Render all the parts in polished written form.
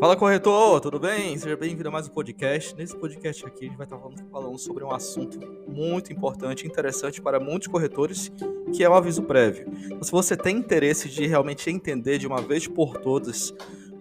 Fala, corretor, tudo bem? Seja bem-vindo a mais um podcast. Nesse podcast aqui a gente vai estar falando sobre um assunto muito importante e interessante para muitos corretores, que é o aviso prévio. Então, se você tem interesse de realmente entender de uma vez por todas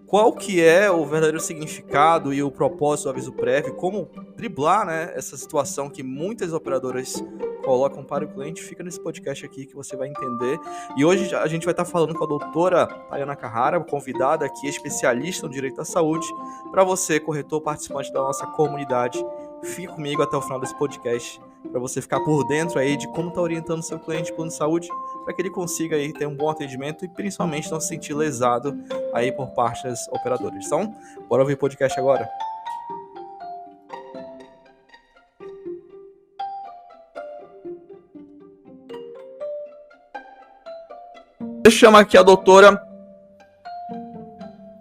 qual que é o verdadeiro significado e o propósito do aviso prévio, como driblar, né, essa situação que muitas operadoras colocam para o cliente, fica nesse podcast aqui que você vai entender. E hoje a gente vai estar falando com a doutora Tayana Carrara, convidada aqui, especialista no direito à saúde, para você, corretor, participante da nossa comunidade. Fique comigo até o final desse podcast, para você ficar por dentro aí de como está orientando seu cliente plano de saúde, para que ele consiga aí ter um bom atendimento e principalmente não se sentir lesado aí por parte das operadoras. Então, bora ouvir o podcast agora. Deixa eu chamar aqui a doutora.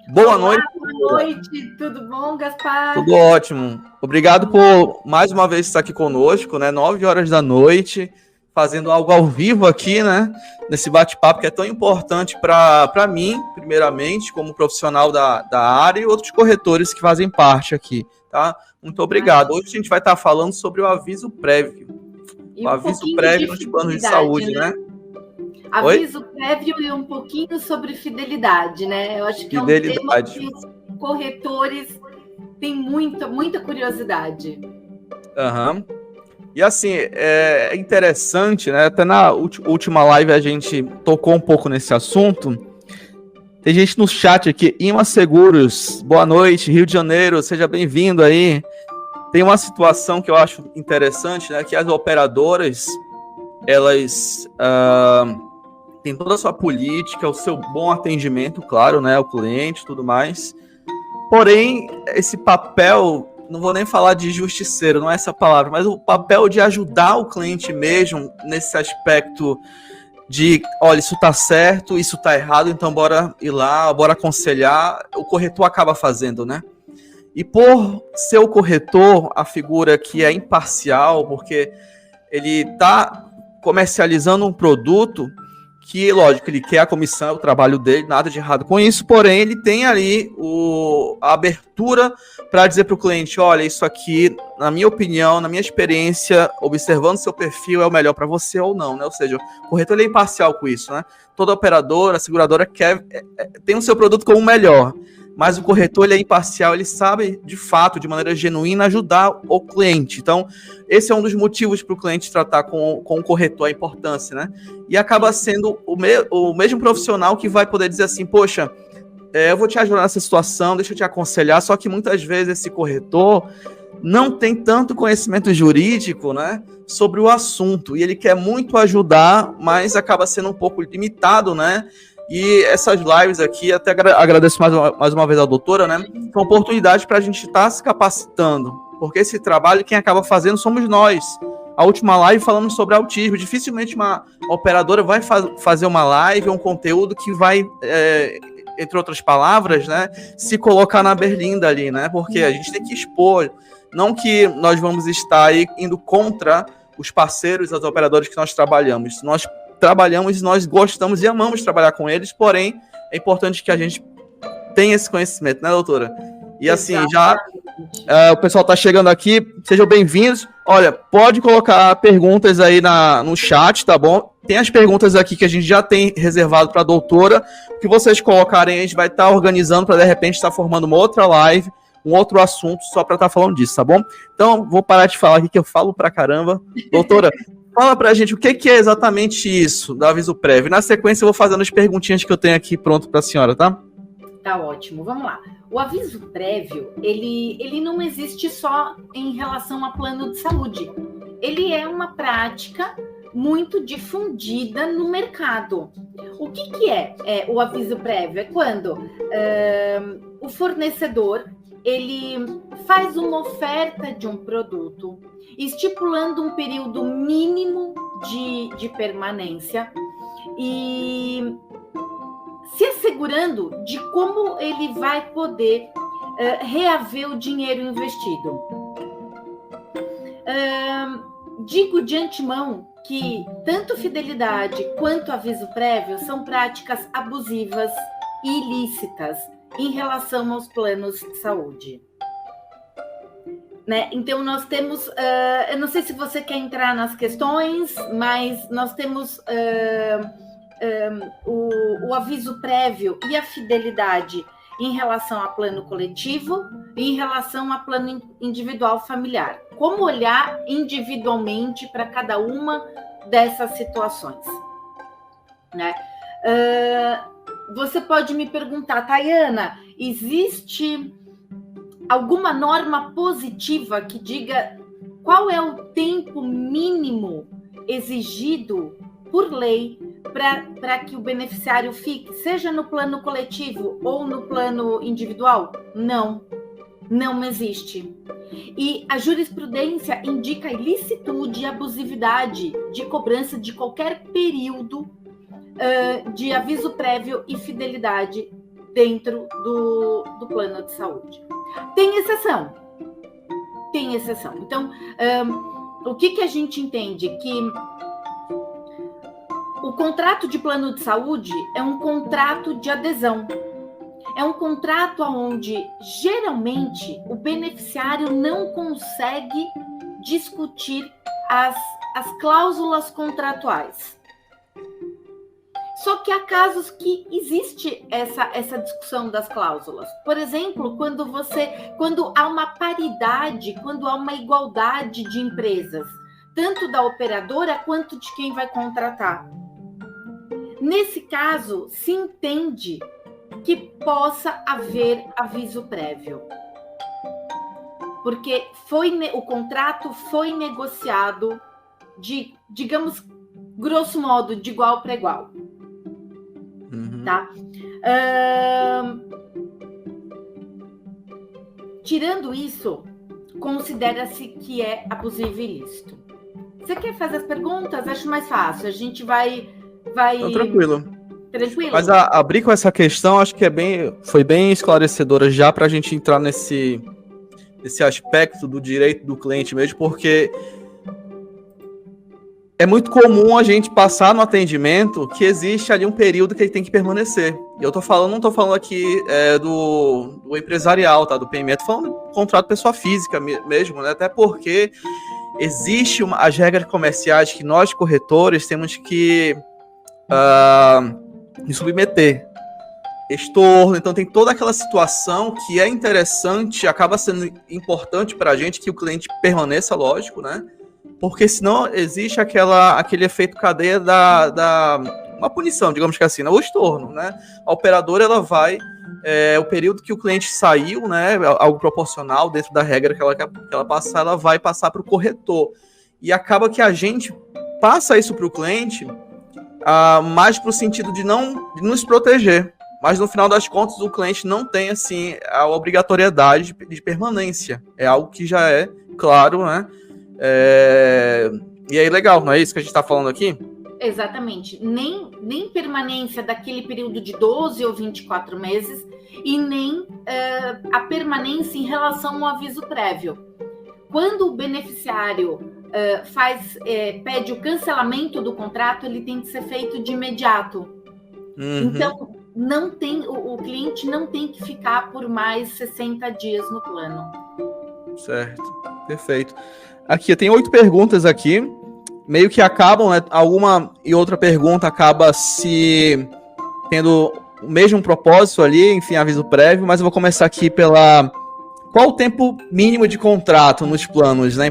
Boa noite. Boa noite, tudo bom, Gaspar? Tudo ótimo. Obrigado por mais uma vez estar aqui conosco, né? 9 horas da noite, fazendo algo ao vivo aqui, né? Nesse bate-papo que é tão importante para mim, primeiramente, como profissional da área, e outros corretores que fazem parte aqui, tá? Muito obrigado. Hoje a gente vai estar falando sobre o aviso prévio. O aviso prévio nos planos de saúde, né? Aviso prévio e um pouquinho sobre fidelidade, né? Eu acho que é um tema que os corretores têm muita curiosidade. Aham. E assim, é interessante, né? Até na última live a gente tocou um pouco nesse assunto. Tem gente no chat aqui, Ima Seguros, boa noite, Rio de Janeiro, seja bem-vindo aí. Tem uma situação que eu acho interessante, né? Que as operadoras, elas têm toda a sua política, o seu bom atendimento, claro, né? O cliente e tudo mais. Porém, esse papel, não vou nem falar de justiceiro, não é essa palavra, mas o papel de ajudar o cliente mesmo nesse aspecto de, olha, isso tá certo, isso tá errado, então bora ir lá, bora aconselhar, o corretor acaba fazendo, né? E por ser o corretor, a figura que é imparcial, porque ele tá comercializando um produto que, lógico, ele quer a comissão, é o trabalho dele, nada de errado com isso, porém ele tem ali a abertura para dizer para o cliente, olha, isso aqui, na minha opinião, na minha experiência, observando seu perfil, é o melhor para você ou não, né? Ou seja, o corretor ele é imparcial com isso, né? Toda operadora, seguradora tem o seu produto como o melhor, mas o corretor ele é imparcial, ele sabe, de fato, de maneira genuína, ajudar o cliente. Então, esse é um dos motivos para o cliente tratar com o corretor a importância, né? E acaba sendo o mesmo profissional que vai poder dizer assim, poxa, eu vou te ajudar nessa situação, deixa eu te aconselhar, só que muitas vezes esse corretor não tem tanto conhecimento jurídico, né, sobre o assunto, e ele quer muito ajudar, mas acaba sendo um pouco limitado, né? E essas lives aqui, até agradeço mais uma vez à doutora, né? São oportunidade para a gente estar se capacitando, porque esse trabalho quem acaba fazendo somos nós. A última live falamos sobre autismo. Dificilmente uma operadora vai fazer uma live, um conteúdo que vai, entre outras palavras, né, se colocar na berlinda ali, né? Porque a gente tem que expor, não que nós vamos estar aí indo contra os parceiros, as operadoras que nós trabalhamos. Nós trabalhamos, nós gostamos e amamos trabalhar com eles, porém, é importante que a gente tenha esse conhecimento, né, doutora? E assim, o pessoal está chegando aqui, sejam bem-vindos. Olha, pode colocar perguntas aí no chat, tá bom? Tem as perguntas aqui que a gente já tem reservado para a doutora, que vocês colocarem, a gente vai estar organizando para, de repente, estar formando uma outra live, um outro assunto, só para estar falando disso, tá bom? Então, vou parar de falar aqui, que eu falo pra caramba. Doutora, fala pra gente o que é exatamente isso do aviso prévio. Na sequência, eu vou fazendo as perguntinhas que eu tenho aqui pronto para a senhora, tá? Tá ótimo, vamos lá. O aviso prévio, ele não existe só em relação a plano de saúde. Ele é uma prática muito difundida no mercado. O que é o aviso prévio? É quando o fornecedor ele faz uma oferta de um produto, estipulando um período mínimo de permanência e se assegurando de como ele vai poder reaver o dinheiro investido. Digo de antemão que tanto fidelidade quanto aviso prévio são práticas abusivas e ilícitas em relação aos planos de saúde. Né? Então, nós temos, eu não sei se você quer entrar nas questões, mas nós temos o aviso prévio e a fidelidade em relação a plano coletivo e em relação a plano individual familiar. Como olhar individualmente para cada uma dessas situações, né? Você pode me perguntar, Tayana, existe alguma norma positiva que diga qual é o tempo mínimo exigido por lei para que o beneficiário fique, seja no plano coletivo ou no plano individual? Não, não existe. E a jurisprudência indica a ilicitude e abusividade de cobrança de qualquer período de aviso prévio e fidelidade dentro do plano de saúde. Tem exceção. Tem exceção. Então, o que a gente entende? Que o contrato de plano de saúde é um contrato de adesão. É um contrato onde, geralmente, o beneficiário não consegue discutir as cláusulas contratuais. Só que há casos que existe essa discussão das cláusulas. Por exemplo, quando há uma paridade, quando há uma igualdade de empresas, tanto da operadora quanto de quem vai contratar. Nesse caso, se entende que possa haver aviso prévio. Porque o contrato foi negociado digamos, grosso modo, de igual para igual. Tá? Tirando isso, considera-se que é abusivo e ilícito. Você quer fazer as perguntas? Acho mais fácil. A gente vai... Não, tranquilo. Tranquilo? Mas abrir com essa questão, acho que foi bem esclarecedora já para a gente entrar nesse aspecto do direito do cliente mesmo, porque é muito comum a gente passar no atendimento que existe ali um período que ele tem que permanecer. E eu não estou falando aqui do empresarial, tá? Do PME, estou falando do contrato pessoa física mesmo, né? Até porque existe as regras comerciais que nós, corretores, temos que nos submeter. Estorno, então tem toda aquela situação que é interessante, acaba sendo importante para a gente que o cliente permaneça, lógico, né? Porque senão existe aquele efeito cadeia uma punição, digamos que assim, né? O estorno, né? A operadora, ela vai, o período que o cliente saiu, né? Algo proporcional dentro da regra que ela passar, ela vai passar para o corretor. E acaba que a gente passa isso para o cliente mais para o sentido de nos proteger. Mas no final das contas, o cliente não tem assim a obrigatoriedade de permanência. É algo que já é claro, né? E aí, legal, não é isso que a gente está falando aqui? Exatamente. Nem permanência daquele período de 12 ou 24 meses e nem a permanência em relação ao aviso prévio. Quando o beneficiário pede o cancelamento do contrato, ele tem que ser feito de imediato. Uhum. Então, o cliente não tem que ficar por mais 60 dias no plano. Certo, perfeito. Aqui, tem 8 perguntas aqui, meio que acabam, né? Alguma e outra pergunta acaba se tendo o mesmo propósito ali, enfim, aviso prévio, mas eu vou começar aqui qual o tempo mínimo de contrato nos planos, né?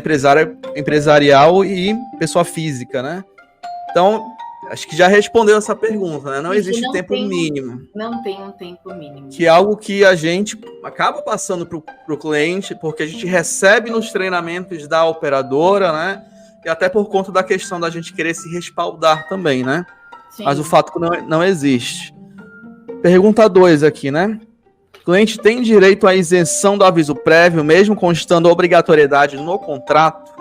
Empresarial e pessoa física, né? Então, acho que já respondeu essa pergunta, né? Não existe tempo mínimo. Não tem um tempo mínimo. Que é algo que a gente acaba passando para o cliente, porque a gente recebe nos treinamentos da operadora, né? E até por conta da questão da gente querer se respaldar também, né? Sim. Mas o fato que não existe. Pergunta 2 aqui, né? O cliente tem direito à isenção do aviso prévio, mesmo constando a obrigatoriedade no contrato?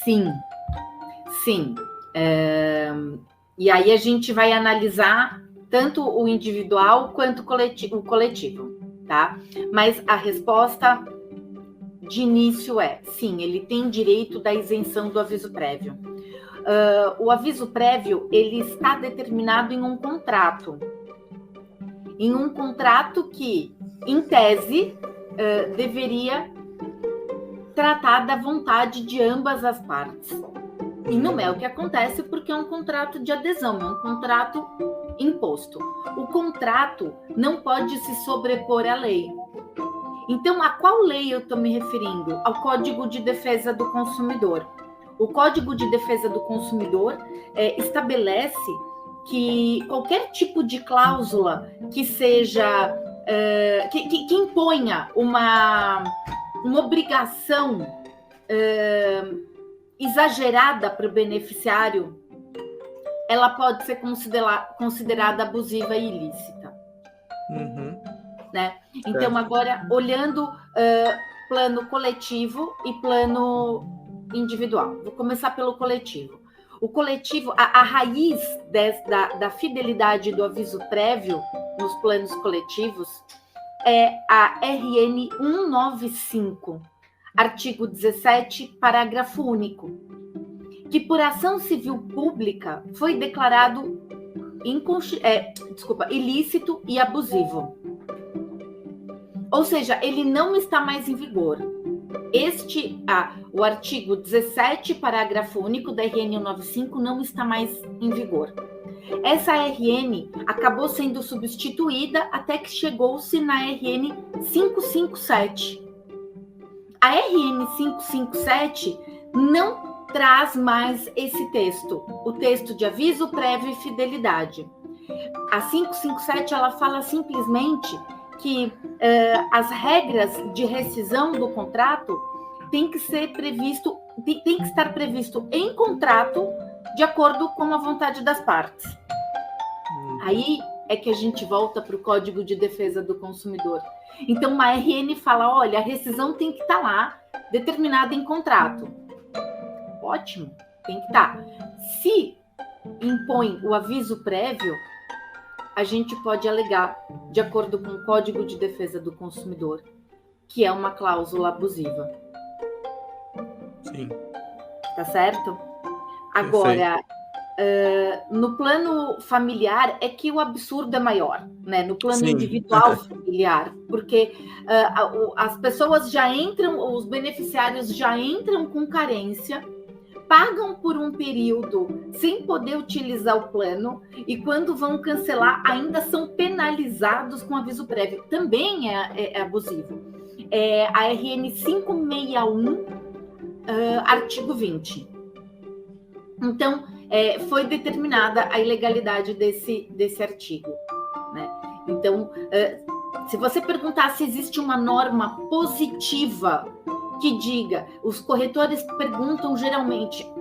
Sim. Sim. E aí a gente vai analisar tanto o individual quanto o coletivo, tá? Mas a resposta de início é sim, ele tem direito da isenção do aviso prévio. O aviso prévio, ele está determinado em um contrato. em um contrato que, em tese, deveria tratar da vontade de ambas as partes. E não é o que acontece porque é um contrato de adesão, é um contrato imposto. O contrato não pode se sobrepor à lei. Então, a qual lei eu estou me referindo? Ao Código de Defesa do Consumidor. O Código de Defesa do Consumidor estabelece que qualquer tipo de cláusula que seja que imponha uma obrigação exagerada para o beneficiário, ela pode ser considerada abusiva e ilícita. Né? Então, agora, olhando plano coletivo e plano individual. Vou começar pelo coletivo. O coletivo, a raiz da fidelidade do aviso prévio nos planos coletivos é a RN 195, artigo 17, parágrafo único, que por ação civil pública foi declarado ilícito e abusivo. Ou seja, ele não está mais em vigor. O artigo 17, parágrafo único da RN 195 não está mais em vigor. Essa RN acabou sendo substituída até que chegou-se na RN 557. A RN 557 não traz mais esse texto, o texto de aviso prévio e fidelidade. A 557 ela fala simplesmente que as regras de rescisão do contrato tem que estar previsto em contrato de acordo com a vontade das partes. Aí é que a gente volta para o Código de Defesa do Consumidor. Então, uma RN fala, olha, a rescisão tem que estar lá, determinada em contrato. Ótimo, tem que estar. Se impõe o aviso prévio, a gente pode alegar, de acordo com o Código de Defesa do Consumidor, que é uma cláusula abusiva. Sim. Tá certo? Agora, no plano familiar é que o absurdo é maior, né? No plano individual familiar, porque as pessoas já entram, os beneficiários já entram com carência, pagam por um período sem poder utilizar o plano e quando vão cancelar ainda são penalizados com aviso prévio. Também é abusivo. A RN 561, artigo 20. Então, foi determinada a ilegalidade desse artigo, né? Então, se você perguntar se existe uma norma positiva que diga, os corretores perguntam geralmente,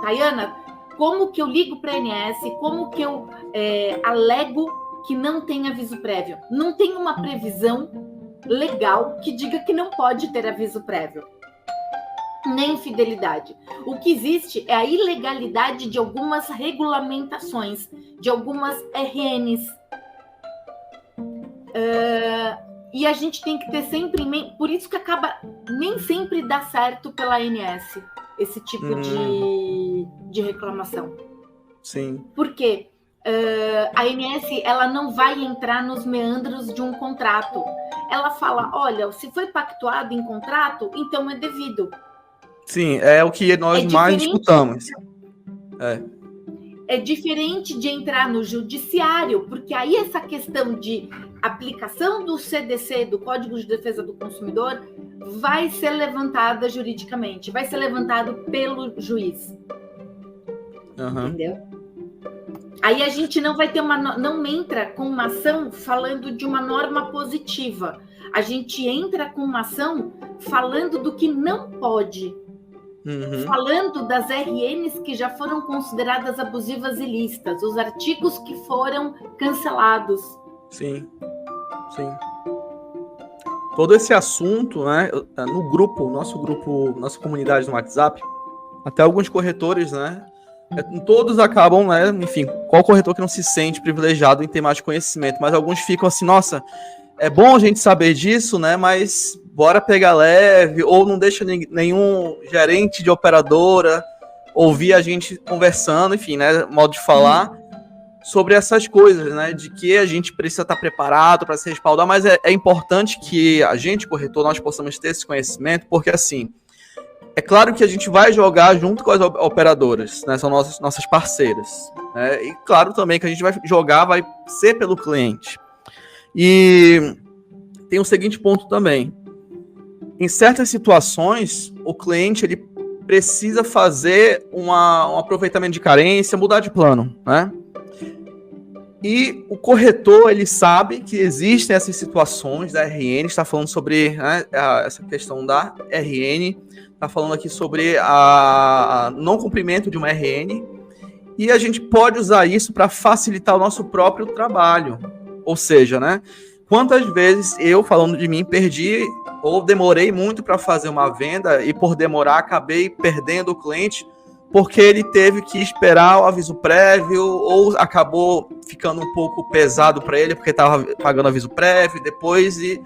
Tayana, como que eu ligo para a ANS, como que eu alego que não tem aviso prévio? Não tem uma previsão legal que diga que não pode ter aviso prévio, nem fidelidade. O que existe é a ilegalidade de algumas regulamentações, de algumas RNs. E a gente tem que ter sempre, por isso que acaba, nem sempre dá certo pela ANS, esse tipo de reclamação. Sim. Por quê? A ANS, ela não vai entrar nos meandros de um contrato. Ela fala, olha, se foi pactuado em contrato, então é devido. Sim, é o que nós mais disputamos. É diferente de entrar no judiciário, porque aí essa questão de aplicação do CDC, do Código de Defesa do Consumidor, vai ser levantada juridicamente, vai ser levantado pelo juiz. Entendeu? Aí a gente não vai ter não entra com uma ação falando de uma norma positiva. A gente entra com uma ação falando do que não pode. Falando das RNs que já foram consideradas abusivas e ilícitas, os artigos que foram cancelados. Sim. Todo esse assunto, né, no grupo, nossa comunidade no WhatsApp, até alguns corretores, né, todos acabam, né, enfim, qual corretor que não se sente privilegiado em ter mais conhecimento, mas alguns ficam assim, nossa, é bom a gente saber disso, né, mas bora pegar leve, ou não deixa nenhum gerente de operadora ouvir a gente conversando, enfim, né, modo de falar. sobre essas coisas, né? De que a gente precisa estar preparado para se respaldar, mas é importante que a gente, corretor, nós possamos ter esse conhecimento, porque assim, é claro que a gente vai jogar junto com as operadoras, né? São nossas parceiras, né? E claro também que a gente vai jogar, vai ser pelo cliente. E tem o seguinte ponto também. Em certas situações, o cliente ele precisa fazer um aproveitamento de carência, mudar de plano, né? E o corretor, ele sabe que existem essas situações da RN, está falando sobre, né, essa questão da RN, está falando aqui sobre a não cumprimento de uma RN, e a gente pode usar isso para facilitar o nosso próprio trabalho. Ou seja, né, quantas vezes eu, falando de mim, perdi ou demorei muito para fazer uma venda e por demorar acabei perdendo o cliente porque ele teve que esperar o aviso prévio ou acabou ficando um pouco pesado para ele porque estava pagando aviso prévio depois e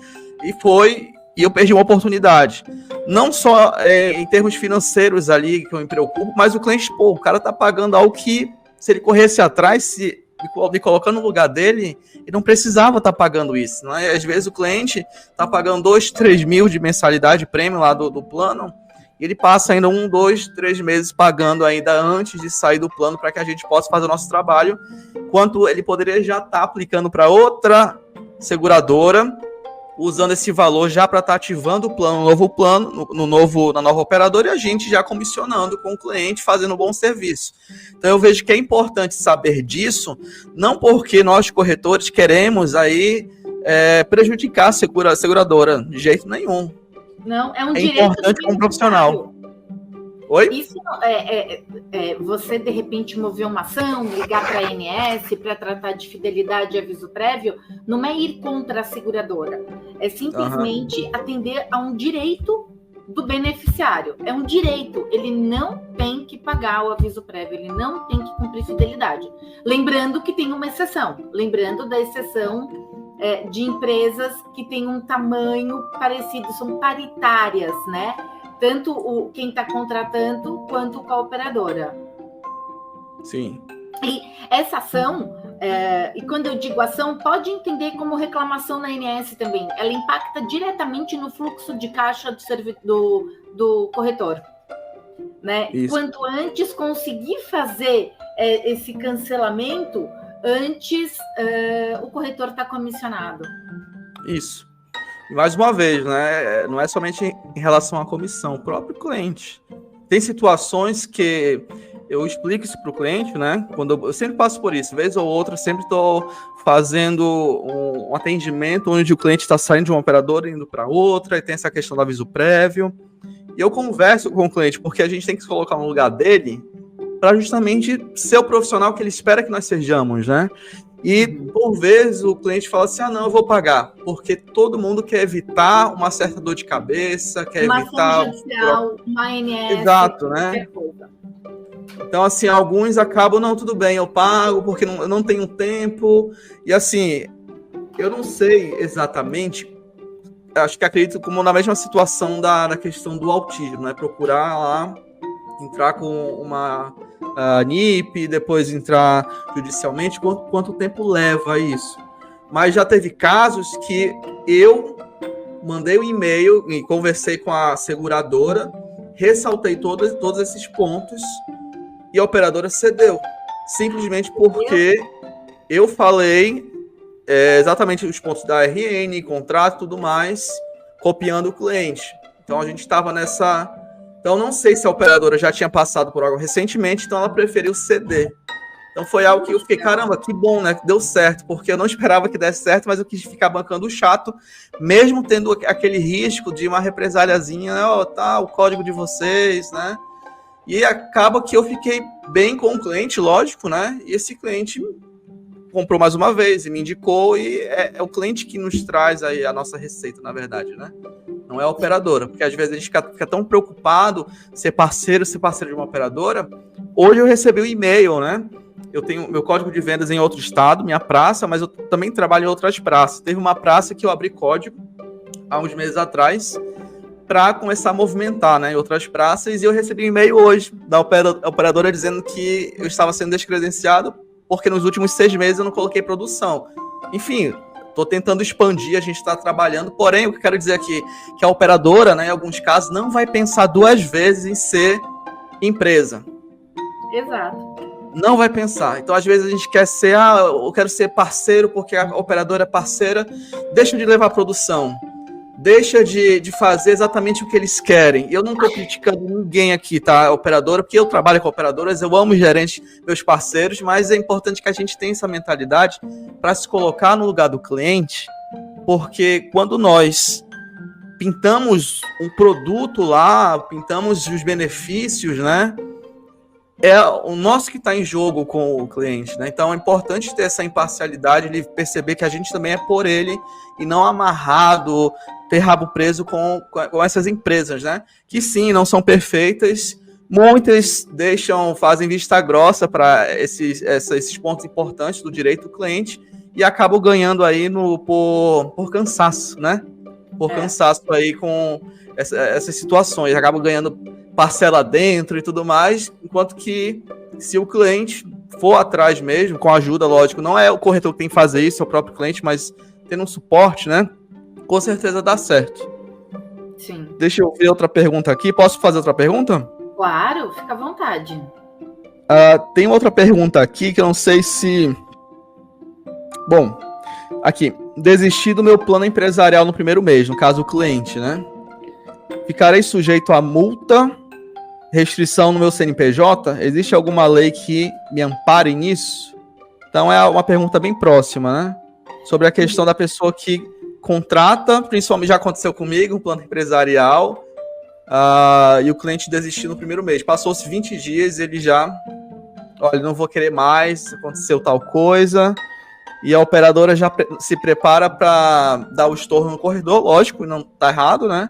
eu perdi uma oportunidade. Não só em termos financeiros ali que eu me preocupo, mas o cliente, o cara tá pagando algo que se ele corresse atrás, me colocando no lugar dele, ele não precisava estar pagando isso, né? Às vezes o cliente está pagando 2, 3 mil de mensalidade prêmio lá do plano, e ele passa ainda 1, 2, 3 meses pagando ainda antes de sair do plano para que a gente possa fazer o nosso trabalho, enquanto ele poderia já estar aplicando para outra seguradora, usando esse valor já para estar ativando o plano, novo plano, na nova operadora, e a gente já comissionando com o cliente, fazendo um bom serviço. Então eu vejo que é importante saber disso, não porque nós corretores queremos aí prejudicar a seguradora, de jeito nenhum. Não, é um direito importante como profissional. Oi? Isso você, de repente, mover uma ação, ligar para a ANS para tratar de fidelidade e aviso prévio, não é ir contra a seguradora. É simplesmente atender a um direito do beneficiário. É um direito. Ele não tem que pagar o aviso prévio, ele não tem que cumprir fidelidade. Lembrando que tem uma exceção. Lembrando da exceção de empresas que têm um tamanho parecido, são paritárias, né? Tanto quem está contratando quanto com a operadora. Sim. E essa ação, e quando eu digo ação, pode entender como reclamação na ANS também. Ela impacta diretamente no fluxo de caixa do corretor. Né? Quanto antes conseguir fazer esse cancelamento, antes o corretor está comissionado. Isso. E mais uma vez, né, não é somente em relação à comissão, o próprio cliente. Tem situações que eu explico isso para o cliente, né? Quando eu sempre passo por isso, vez ou outra, sempre estou fazendo um atendimento onde o cliente está saindo de uma operadora e indo para outra, e tem essa questão do aviso prévio. E eu converso com o cliente, porque a gente tem que se colocar no lugar dele para justamente ser o profissional que ele espera que nós sejamos, né? E, por vezes, o cliente fala assim, não, eu vou pagar, porque todo mundo quer evitar uma certa dor de cabeça, quer evitar... Uma ação judicial, uma ANS... Exato, né? Então, assim, alguns acabam, não, tudo bem, eu pago, porque eu não tenho tempo. E, assim, eu não sei exatamente, acho que acredito como na mesma situação da questão do autismo, né? Procurar lá, entrar com uma... NIP, depois entrar judicialmente, quanto tempo leva isso? Mas já teve casos que eu mandei um e-mail e conversei com a seguradora, ressaltei todos esses pontos e a operadora cedeu, simplesmente porque eu falei exatamente os pontos da RN, contrato e tudo mais, copiando o cliente. Então a gente estava nessa... Então, não sei se a operadora já tinha passado por algo recentemente, então ela preferiu ceder. Então, foi algo que eu fiquei, caramba, que bom, né? Que deu certo, porque eu não esperava que desse certo, mas eu quis ficar bancando o chato, mesmo tendo aquele risco de uma represaliazinha, né? Tá, o código de vocês, né? E acaba que eu fiquei bem com o cliente, lógico, né? E esse cliente comprou mais uma vez e me indicou, e é o cliente que nos traz aí a nossa receita, na verdade, né? Não é a operadora, porque às vezes a gente fica tão preocupado ser parceiro de uma operadora. Hoje eu recebi um e-mail, né? Eu tenho meu código de vendas em outro estado, minha praça, mas eu também trabalho em outras praças. Teve uma praça que eu abri código há uns meses atrás para começar a movimentar, né, em outras praças, e eu recebi um e-mail hoje da operadora dizendo que eu estava sendo descredenciado porque nos últimos 6 meses eu não coloquei produção. Enfim, estou tentando expandir, a gente está trabalhando, porém, o que eu quero dizer aqui é que a operadora, né, em alguns casos, não vai pensar 2 vezes em ser empresa. Exato. Não vai pensar. Então, às vezes, a gente quer ser, eu quero ser parceiro porque a operadora é parceira, deixa de levar a produção. Deixa de fazer exatamente o que eles querem. Eu não estou criticando ninguém aqui, tá? Operadora, porque eu trabalho com operadoras, eu amo os gerentes, meus parceiros, mas é importante que a gente tenha essa mentalidade para se colocar no lugar do cliente, porque quando nós pintamos um produto lá, pintamos os benefícios, né? É o nosso que está em jogo com o cliente, né? Então é importante ter essa imparcialidade, ele perceber que a gente também é por ele e não amarrado, ter rabo preso com essas empresas, né? Que sim, não são perfeitas, muitas fazem vista grossa para esses pontos importantes do direito do cliente e acabam ganhando aí por cansaço, né? Por cansaço aí com essas situações, acabam ganhando parcela dentro e tudo mais, enquanto que se o cliente for atrás mesmo, com ajuda, lógico, não é o corretor que tem que fazer isso, é o próprio cliente, mas tendo um suporte, né? Com certeza dá certo. Sim. Deixa eu ver outra pergunta aqui. Posso fazer outra pergunta? Claro, fica à vontade. Tem outra pergunta aqui que eu não sei se... Bom, aqui. Desistir do meu plano empresarial no primeiro mês, no caso o cliente, né? Ficarei sujeito a multa, restrição no meu CNPJ? Existe alguma lei que me ampare nisso? Então é uma pergunta bem próxima, né? Sobre a questão da pessoa que contrata, principalmente já aconteceu comigo, um plano empresarial, e o cliente desistiu no primeiro mês. Passou-se 20 dias, ele já, olha, não vou querer mais, aconteceu tal coisa, e a operadora já se prepara para dar o estorno no corredor, lógico, não está errado, né?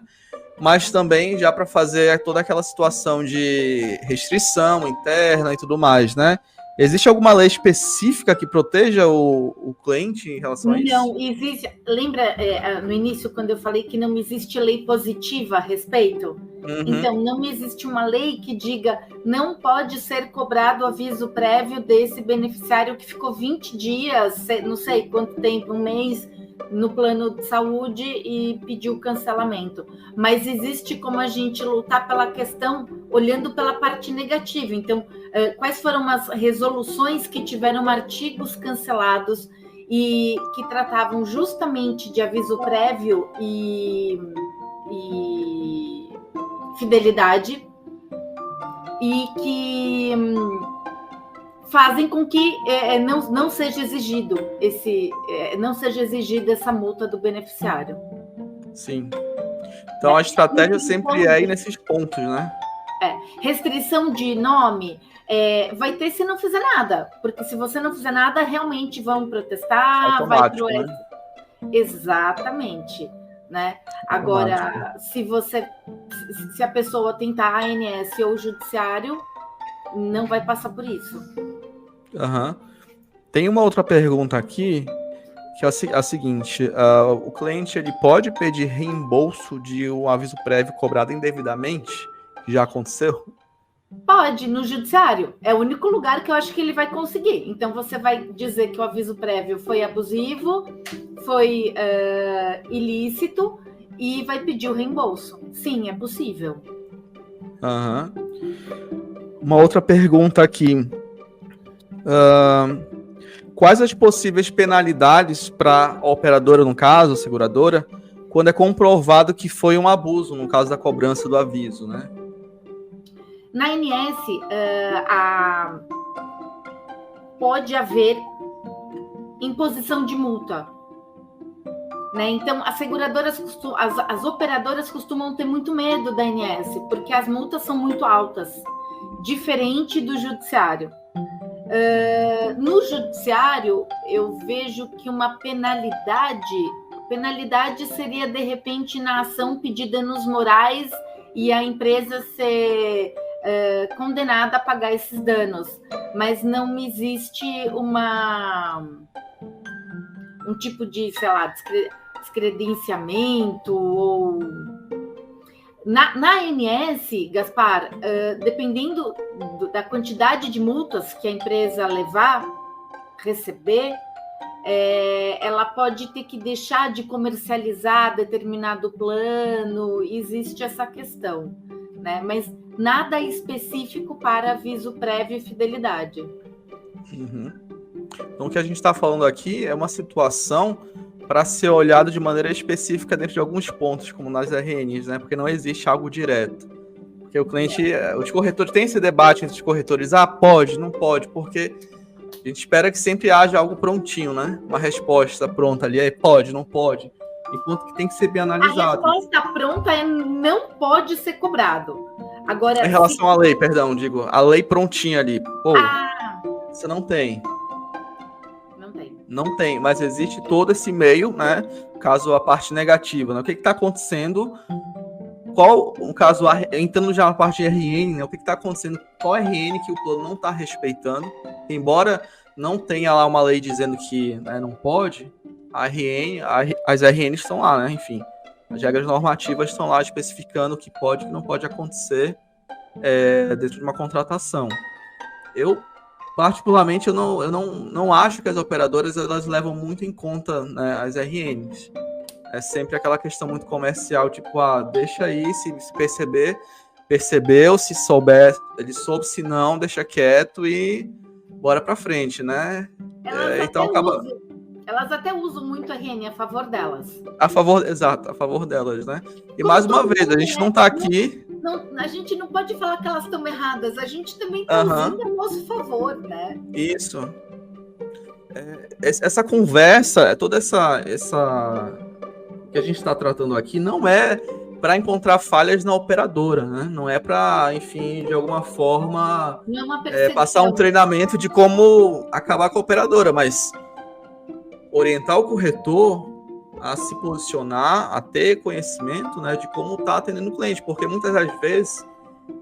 Mas também já para fazer toda aquela situação de restrição interna e tudo mais, né? Existe alguma lei específica que proteja o cliente em relação a isso? Não, existe. Lembra no início, quando eu falei que não existe lei positiva a respeito? Uhum. Então, não existe uma lei que diga não pode ser cobrado aviso prévio desse beneficiário que ficou 20 dias, não sei quanto tempo, um mês, no plano de saúde e pediu cancelamento. Mas existe como a gente lutar pela questão olhando pela parte negativa. Então, quais foram as resoluções que tiveram artigos cancelados e que tratavam justamente de aviso prévio e fidelidade e que fazem com que não seja exigido não seja exigida essa multa do beneficiário. Sim. Então a estratégia sempre é ir nesses pontos, né? Restrição de nome vai ter se não fizer nada, porque se você não fizer nada, realmente vão protestar, automático, vai pro... né? Exatamente, né? Agora, se a pessoa tentar ANS ou judiciário, não vai passar por isso. Uhum. Tem uma outra pergunta aqui, que é a seguinte: o cliente ele pode pedir reembolso de um aviso prévio cobrado indevidamente? Já aconteceu? Pode, no judiciário. É o único lugar que eu acho que ele vai conseguir. Então, você vai dizer que o aviso prévio foi abusivo, foi ilícito e vai pedir o reembolso. Sim, é possível. Uhum. Uma outra pergunta aqui. Quais as possíveis penalidades para a operadora, no caso, a seguradora, quando é comprovado que foi um abuso, no caso da cobrança do aviso, né? Na ANS, pode haver imposição de multa, né? Então, as seguradoras, as operadoras costumam ter muito medo da ANS, porque as multas são muito altas, diferente do judiciário. No judiciário, eu vejo que uma penalidade seria, de repente, na ação pedir danos morais e a empresa ser condenada a pagar esses danos, mas não existe um tipo de, sei lá, descredenciamento ou... Na ANS, Gaspar, dependendo da quantidade de multas que a empresa levar, receber, ela pode ter que deixar de comercializar determinado plano, existe essa questão, né? Mas nada específico para aviso prévio e fidelidade. Uhum. Então, o que a gente está falando aqui é uma situação para ser olhado de maneira específica dentro de alguns pontos, como nas RNs, né? Porque não existe algo direto. Porque o cliente, os corretores, tem esse debate entre os corretores, pode, não pode, porque a gente espera que sempre haja algo prontinho, né? Uma resposta pronta ali, pode, não pode. Enquanto que tem que ser bem analisado. A resposta pronta é não pode ser cobrado. Agora, em relação à lei, perdão, digo, a lei prontinha ali, você não tem. Não tem, mas existe todo esse meio, né? Caso a parte negativa, né? O que está acontecendo? Qual, no caso, entrando já na parte de RN, né? O que está acontecendo? Qual RN que o plano não está respeitando? Embora não tenha lá uma lei dizendo que, né, não pode, as RNs estão lá, né? Enfim, as regras normativas estão lá especificando o que pode e o que não pode acontecer dentro de uma contratação. Particularmente, eu não acho que as operadoras elas levam muito em conta, né, as RNs. É sempre aquela questão muito comercial, tipo, deixa aí, se percebeu, se souber, ele soube, se não, deixa quieto e bora pra frente, né? Elas até usam muito a RN a favor delas. Exato, a favor delas, né? E mais uma vez, a gente não tá aqui... a gente não pode falar que elas estão erradas, a gente também está usando a nosso favor, né? Isso. Essa conversa, toda essa que a gente está tratando aqui, não é para encontrar falhas na operadora, né? Não é para, enfim, de alguma forma passar um treinamento de como acabar com a operadora, mas orientar o corretor a se posicionar, a ter conhecimento, né, de como está atendendo o cliente, porque muitas das vezes,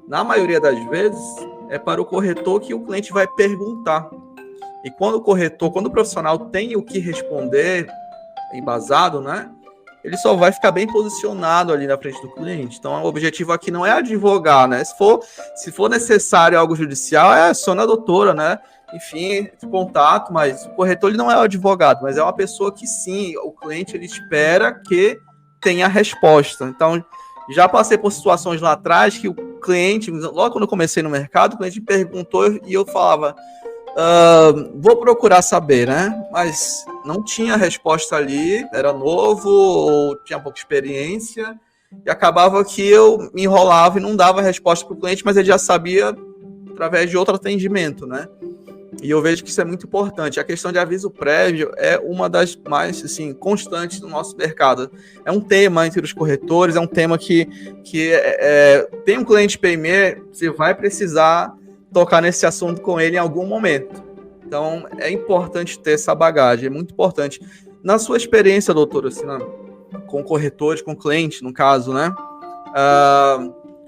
na maioria das vezes, é para o corretor que o cliente vai perguntar. E quando o profissional tem o que responder, embasado, né, ele só vai ficar bem posicionado ali na frente do cliente. Então, o objetivo aqui não é advogar, né? Se for necessário algo judicial, aciona a doutora, né? Enfim, contato, mas o corretor ele não é o advogado, mas é uma pessoa que sim, o cliente ele espera que tenha a resposta. Então, já passei por situações lá atrás que o cliente, logo quando eu comecei no mercado, o cliente me perguntou e eu falava, vou procurar saber, né? Mas não tinha resposta ali, era novo, ou tinha pouca experiência, e acabava que eu me enrolava e não dava resposta para o cliente, mas ele já sabia através de outro atendimento, né? E eu vejo que isso é muito importante. A questão de aviso prévio é uma das mais assim, constantes no nosso mercado. É um tema entre os corretores, é um tema que tem um cliente PME, você vai precisar tocar nesse assunto com ele em algum momento. Então, é importante ter essa bagagem, é muito importante. Na sua experiência, doutora, assim, com corretores, com cliente, no caso, né?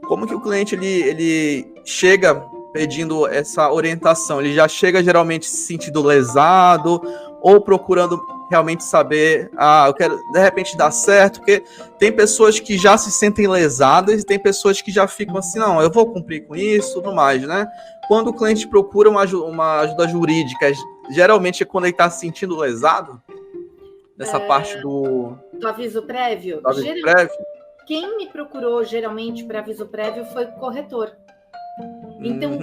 Como que o cliente ele chega pedindo essa orientação? Ele já chega geralmente se sentindo lesado ou procurando realmente saber, eu quero de repente dar certo, porque tem pessoas que já se sentem lesadas e tem pessoas que já ficam assim, não, eu vou cumprir com isso, tudo mais, né? Quando o cliente procura uma ajuda jurídica, geralmente é quando ele está se sentindo lesado, nessa parte do aviso prévio? Do aviso prévio? Quem me procurou geralmente para aviso prévio foi o corretor. Então,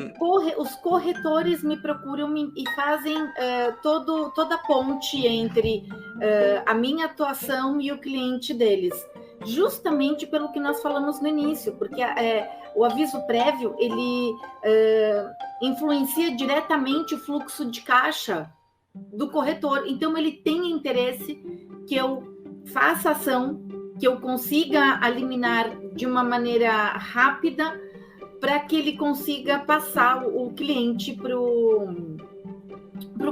os corretores me procuram e fazem toda a ponte entre a minha atuação e o cliente deles, justamente pelo que nós falamos no início, porque o aviso prévio, ele influencia diretamente o fluxo de caixa do corretor. Então, ele tem interesse que eu faça ação, que eu consiga eliminar de uma maneira rápida, para que ele consiga passar o cliente para o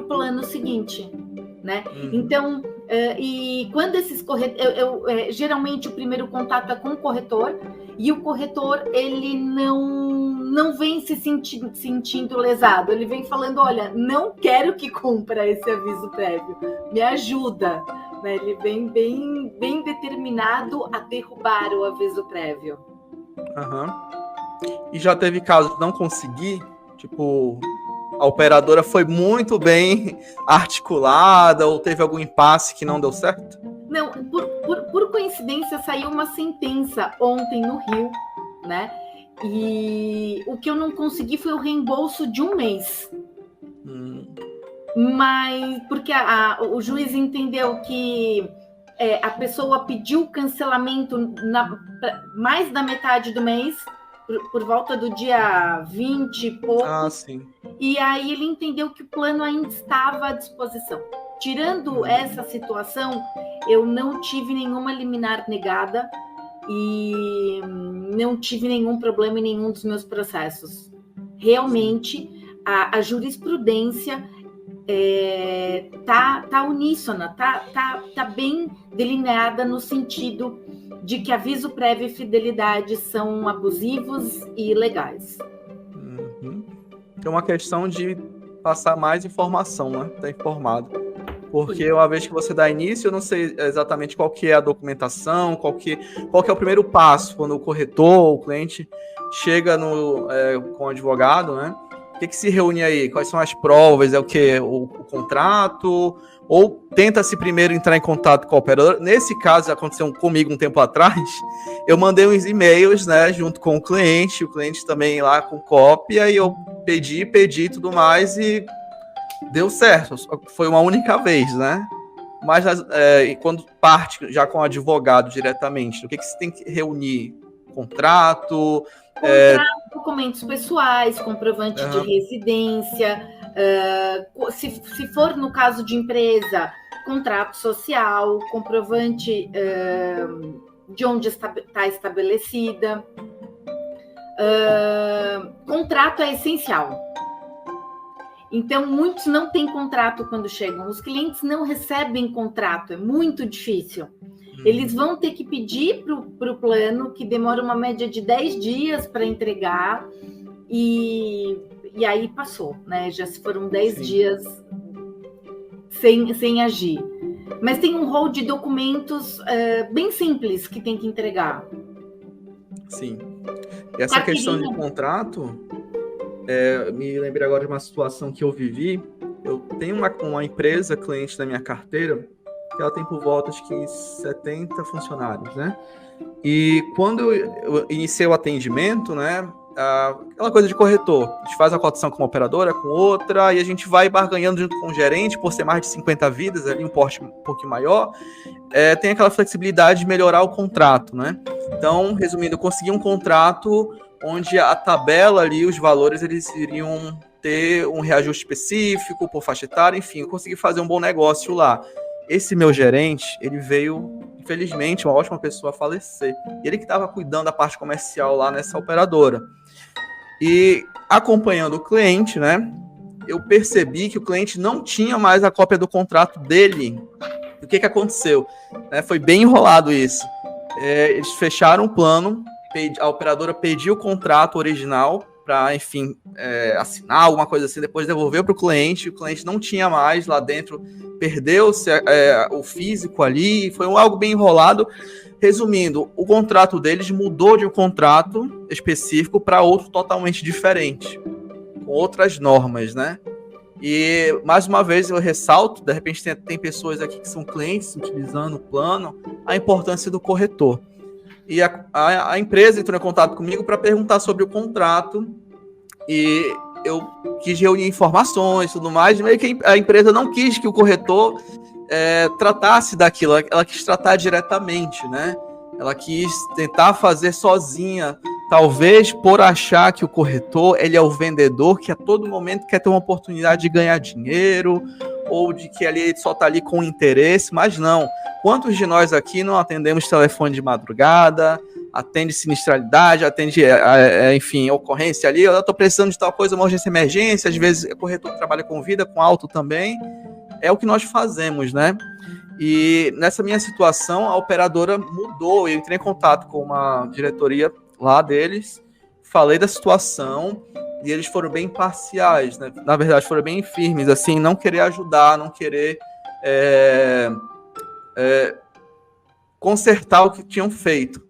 plano seguinte, né? Então, e quando esses corretores... geralmente, o primeiro contato é com o corretor, e o corretor, ele não vem se sentindo lesado, ele vem falando, olha, não quero que cumpra esse aviso prévio, me ajuda, né? Ele vem bem determinado a derrubar o aviso prévio. E já teve caso de não conseguir, tipo, a operadora foi muito bem articulada ou teve algum impasse que não deu certo? Não, por coincidência saiu uma sentença ontem no Rio, né? E o que eu não consegui foi o reembolso de um mês. Mas porque o juiz entendeu que a pessoa pediu cancelamento mais da metade do mês, por volta do dia 20 e pouco. Ah, sim. E aí ele entendeu que o plano ainda estava à disposição. Tirando essa situação, eu não tive nenhuma liminar negada e não tive nenhum problema em nenhum dos meus processos. Realmente, a jurisprudência tá uníssona, tá bem delineada no sentido de que aviso prévio e fidelidade são abusivos e ilegais. É uma questão de passar mais informação, né? Tá informado. Porque uma vez que você dá início, eu não sei exatamente qual que é a documentação, qual que é o primeiro passo quando o corretor, o cliente, chega com o advogado, né? O que se reúne aí? Quais são as provas? É o quê? O contrato? Ou tenta-se primeiro entrar em contato com a operadora? Nesse caso, aconteceu comigo um tempo atrás, eu mandei uns e-mails, né, junto com o cliente também lá com cópia, e eu pedi tudo mais e deu certo. Foi uma única vez, né? Mas quando parte já com o advogado diretamente, o que se tem que reunir? Contrato, documentos pessoais, comprovante de residência, se for no caso de empresa, contrato social, comprovante de onde está estabelecida. Contrato é essencial. Então, muitos não têm contrato quando chegam. Os clientes não recebem contrato, é muito difícil. Eles vão ter que pedir para o plano, que demora uma média de 10 dias para entregar, e aí passou, né? Já se foram 10 dias sem agir. Mas tem um rol de documentos bem simples que tem que entregar. Sim. E essa questão de contrato, me lembrei agora de uma situação que eu vivi. Eu tenho uma empresa cliente da minha carteira, que ela tem por volta de 70 funcionários, né? E quando eu iniciei o atendimento, né? Aquela coisa de corretor, a gente faz a cotação com uma operadora, com outra, e a gente vai barganhando junto com o gerente, por ser mais de 50 vidas, ali um porte um pouquinho maior, tem aquela flexibilidade de melhorar o contrato, né? Então, resumindo, eu consegui um contrato onde a tabela ali, os valores, eles iriam ter um reajuste específico por faixa etária, enfim, eu consegui fazer um bom negócio lá. Esse meu gerente, ele veio, infelizmente, uma ótima pessoa a falecer. E ele que estava cuidando da parte comercial lá nessa operadora. E acompanhando o cliente, né, eu percebi que o cliente não tinha mais a cópia do contrato dele. O que aconteceu? Foi bem enrolado isso. Eles fecharam o plano, a operadora pediu o contrato original para, enfim, assinar alguma coisa assim, depois devolveu para o cliente não tinha mais lá dentro, perdeu-se o físico ali, foi algo bem enrolado. Resumindo, o contrato deles mudou de um contrato específico para outro totalmente diferente, com outras normas, né? E, mais uma vez, eu ressalto, de repente tem pessoas aqui que são clientes utilizando o plano, a importância do corretor. E a empresa entrou em contato comigo para perguntar sobre o contrato, e eu quis reunir informações e tudo mais, meio que a empresa não quis que o corretor tratasse daquilo, ela quis tratar diretamente, né? Ela quis tentar fazer sozinha, talvez por achar que o corretor ele é o vendedor que a todo momento quer ter uma oportunidade de ganhar dinheiro, ou de que ele só está ali com interesse, mas não. Quantos de nós aqui não atendemos telefone de madrugada, atende sinistralidade, atende, enfim, ocorrência ali, eu estou precisando de tal coisa, uma urgência, emergência, às vezes o corretor trabalha com vida, com auto também, é o que nós fazemos, né? E nessa minha situação, a operadora mudou, eu entrei em contato com uma diretoria lá deles, falei da situação, e eles foram bem parciais, né? Na verdade, foram bem firmes, assim, não querer ajudar, não querer consertar o que tinham feito.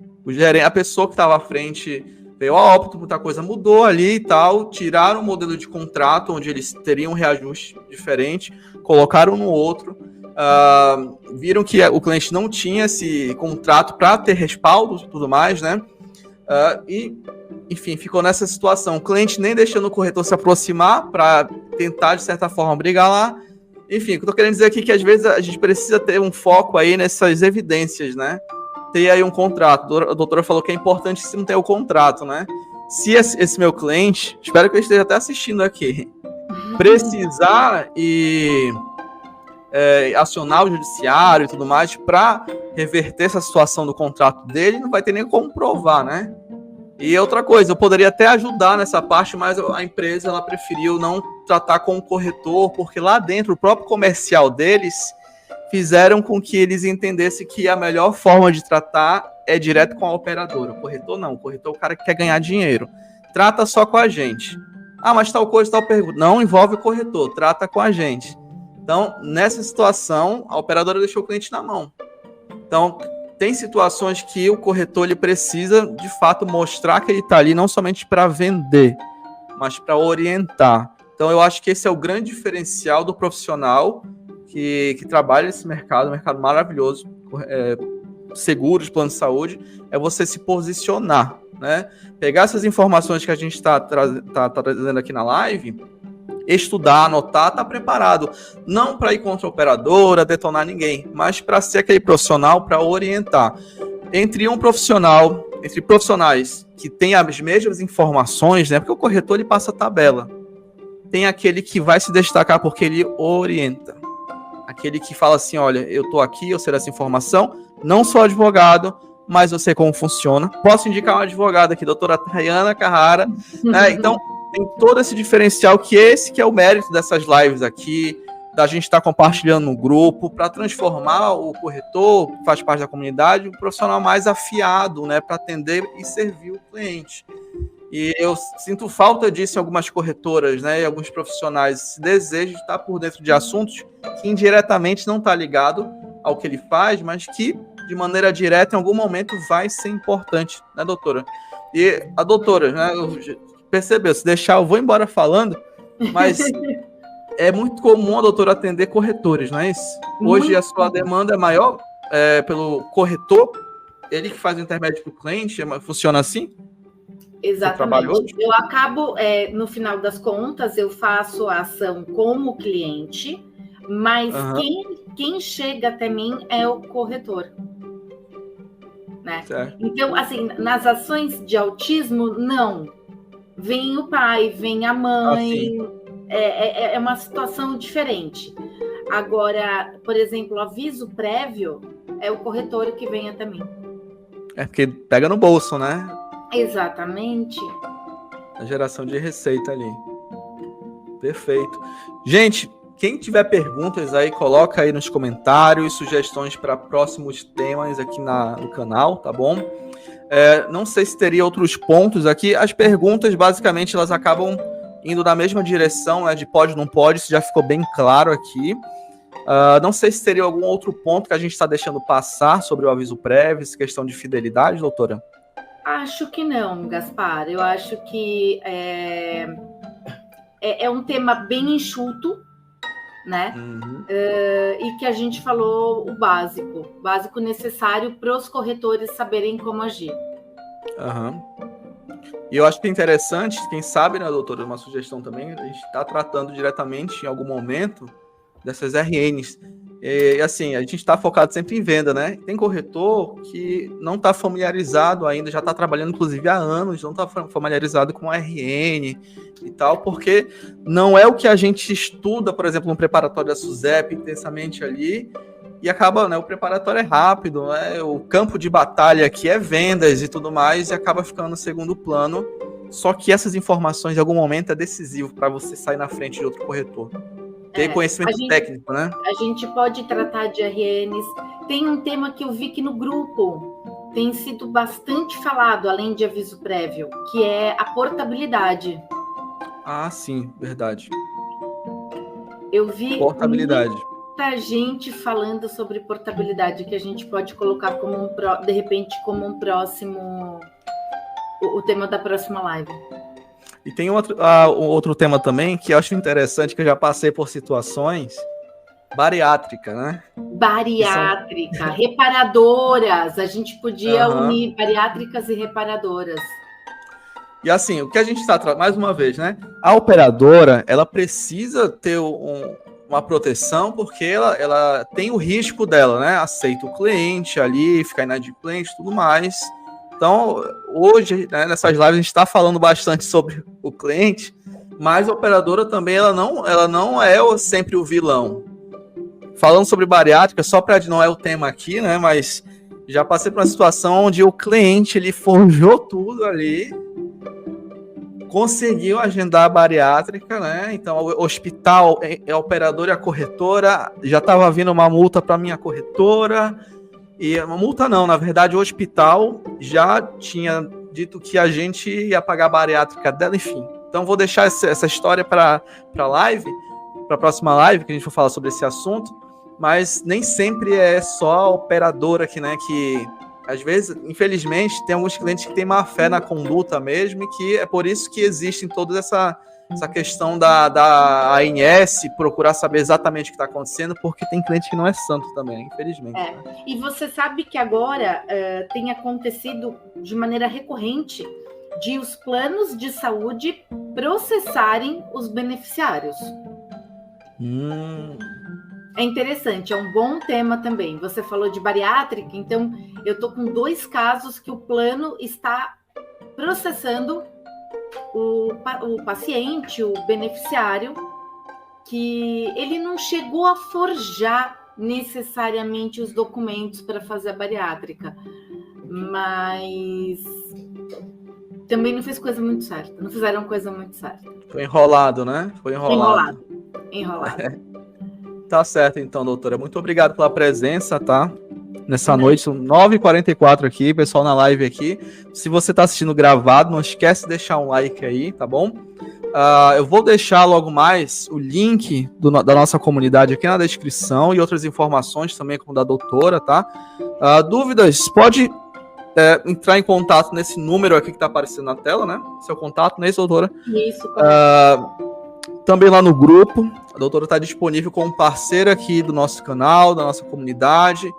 A pessoa que estava à frente veio a óbito, muita coisa mudou ali e tal, tiraram o modelo de contrato, onde eles teriam um reajuste diferente, colocaram no outro, viram que o cliente não tinha esse contrato para ter respaldo e tudo mais, né? E, enfim, ficou nessa situação. O cliente nem deixando o corretor se aproximar para tentar, de certa forma, brigar lá. Enfim, o que eu tô querendo dizer aqui é que, às vezes, a gente precisa ter um foco aí nessas evidências, né? Ter aí um contrato. A doutora falou que é importante se não ter o contrato, né? Se esse meu cliente, espero que ele esteja até assistindo aqui, precisar acionar o judiciário e tudo mais para reverter essa situação do contrato dele, não vai ter nem como provar, né? E outra coisa, eu poderia até ajudar nessa parte, mas a empresa ela preferiu não tratar com o corretor, porque lá dentro, o próprio comercial deles fizeram com que eles entendessem que a melhor forma de tratar é direto com a operadora. O corretor não, o corretor é o cara que quer ganhar dinheiro. Trata só com a gente. Ah, mas tal coisa, tal pergunta. Não envolve o corretor, trata com a gente. Então, nessa situação, a operadora deixou o cliente na mão. Então, tem situações que o corretor ele precisa, de fato, mostrar que ele está ali não somente para vender, mas para orientar. Então, eu acho que esse é o grande diferencial do profissional que trabalha nesse mercado, um mercado maravilhoso, seguros, plano de saúde, é você se posicionar, né? Pegar essas informações que a gente está trazendo aqui na live, estudar, anotar, estar preparado. Não para ir contra a operadora, detonar ninguém, mas para ser aquele profissional para orientar. Entre profissionais que têm as mesmas informações, né? Porque o corretor ele passa a tabela. Tem aquele que vai se destacar porque ele orienta. Aquele que fala assim, olha, eu estou aqui, eu sei dessa informação, não sou advogado, mas eu sei como funciona. Posso indicar uma advogada aqui, doutora Tayana Carrara, né? Então, tem todo esse diferencial que é o mérito dessas lives aqui, da gente estar compartilhando no grupo, para transformar o corretor, que faz parte da comunidade, um profissional mais afiado, né, para atender e servir o cliente. E eu sinto falta disso em algumas corretoras, né, e alguns profissionais, esse desejo de estar por dentro de assuntos que indiretamente não está ligado ao que ele faz, mas que, de maneira direta, em algum momento vai ser importante, né, doutora? E a doutora, né, percebeu, se deixar eu vou embora falando, mas é muito comum a doutora atender corretores, não é isso? Hoje muito a sua demanda é maior pelo corretor, ele que faz o intermédio para o cliente, funciona assim? Exatamente. Eu acabo, no final das contas, eu faço a ação com o cliente, mas quem chega até mim é o corretor. Né? Então, assim, nas ações de autismo, não. Vem o pai, vem a mãe, é uma situação diferente. Agora, por exemplo, aviso prévio é o corretor que vem até mim. É porque pega no bolso, né? Exatamente. A geração de receita ali. Perfeito. Gente, quem tiver perguntas aí, coloca aí nos comentários, sugestões para próximos temas aqui no canal, tá bom? Não sei se teria outros pontos aqui. As perguntas, basicamente, elas acabam indo na mesma direção, né, de pode ou não pode, isso já ficou bem claro aqui. Não sei se teria algum outro ponto que a gente está deixando passar sobre o aviso prévio, essa questão de fidelidade, doutora? Acho que não, Gaspar. Eu acho que é um tema bem enxuto, né? E que a gente falou o básico necessário para os corretores saberem como agir. E eu acho que é interessante, quem sabe, né, doutora, uma sugestão também, a gente está tratando diretamente em algum momento dessas RNs. E assim, a gente está focado sempre em venda, né? Tem corretor que não está familiarizado ainda, já está trabalhando inclusive há anos, não está familiarizado com RN e tal, porque não é o que a gente estuda, por exemplo, no preparatório da SUSEP intensamente ali, e acaba, né, o preparatório é rápido, né? O campo de batalha aqui é vendas e tudo mais, e acaba ficando no segundo plano, só que essas informações em algum momento é decisivo para você sair na frente de outro corretor. Tem conhecimento técnico, né? A gente pode tratar de RNs. Tem um tema que eu vi que no grupo tem sido bastante falado, além de aviso prévio, que é a portabilidade. Ah, sim, verdade. Eu vi portabilidade. Muita gente falando sobre portabilidade, que a gente pode colocar como de repente como um próximo o tema da próxima live. E tem outro tema também que eu acho interessante, que eu já passei por situações, bariátrica, né? Bariátrica, reparadoras, a gente podia unir bariátricas e reparadoras. E assim, o que a gente está mais uma vez, né? A operadora, ela precisa ter uma proteção, porque ela tem o risco dela, né? Aceita o cliente ali, fica inadimplente e tudo mais. Então, hoje, né, nessas lives, a gente está falando bastante sobre o cliente, mas a operadora também, ela não é sempre o vilão. Falando sobre bariátrica, só para não é o tema aqui, né? Mas já passei por uma situação onde o cliente, ele forjou tudo ali, conseguiu agendar a bariátrica, né? Então, o hospital, a operadora e a corretora, já estava vindo uma multa para minha corretora, e uma multa não, na verdade, o hospital já tinha dito que a gente ia pagar a bariátrica dela, enfim. Então, vou deixar essa história para a próxima live, que a gente vai falar sobre esse assunto, mas nem sempre é só a operadora que, né, que às vezes, infelizmente, tem alguns clientes que têm má fé na conduta mesmo, e que é por isso que existe toda essa questão da ANS, procurar saber exatamente o que está acontecendo, porque tem cliente que não é santo também, infelizmente. E você sabe que agora tem acontecido de maneira recorrente de os planos de saúde processarem os beneficiários. É interessante, é um bom tema também. Você falou de bariátrica, então eu estou com 2 casos que o plano está processando o paciente, o beneficiário, que ele não chegou a forjar necessariamente os documentos para fazer a bariátrica, mas também não fez coisa muito certa, não fizeram coisa muito certa. Foi enrolado, né? Foi enrolado. Tá certo, então, doutora. Muito obrigado pela presença, tá? Nessa noite, são 9h44 aqui, pessoal na live aqui. Se você tá assistindo gravado, não esquece de deixar um like aí, tá bom? Eu vou deixar logo mais o link da nossa comunidade aqui na descrição e outras informações também, como da doutora, tá? Dúvidas, pode entrar em contato nesse número aqui que tá aparecendo na tela, né? Seu contato, não é isso, doutora? Isso, também lá no grupo, a doutora está disponível como parceira aqui do nosso canal, da nossa comunidade,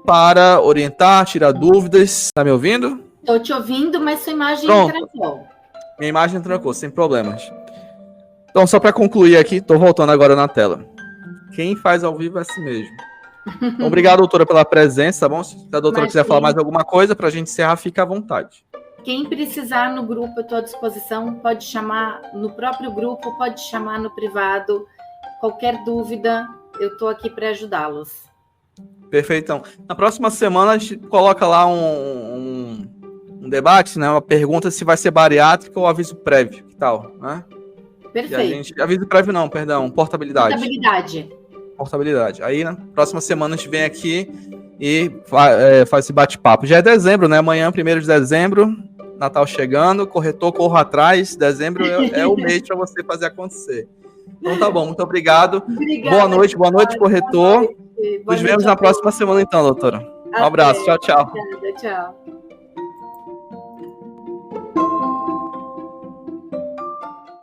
para orientar, tirar dúvidas. Tá me ouvindo? Estou te ouvindo, mas sua imagem trancou. Minha imagem trancou, sem problemas. Então, só para concluir aqui, estou voltando agora na tela. Quem faz ao vivo é assim mesmo. Então, obrigado, doutora, pela presença, tá bom? Se a doutora quiser falar mais alguma coisa, para a gente encerrar, fica à vontade. Quem precisar no grupo, eu estou à disposição. Pode chamar no próprio grupo, pode chamar no privado. Qualquer dúvida, eu estou aqui para ajudá-los. Perfeito. Então, na próxima semana a gente coloca lá um debate, né? Uma pergunta se vai ser bariátrica ou aviso prévio, que tal? Né? Perfeito. Aviso prévio não, perdão, portabilidade. Portabilidade. Aí na próxima semana a gente vem aqui e faz esse bate-papo. Já é dezembro, né? Amanhã, 1º de dezembro, Natal chegando, corretor, corra atrás. Dezembro é o mês para você fazer acontecer. Então tá bom, muito obrigado. Boa noite, corretor. Nos vemos na próxima semana então, doutora. Um abraço, tchau. Obrigada, tchau.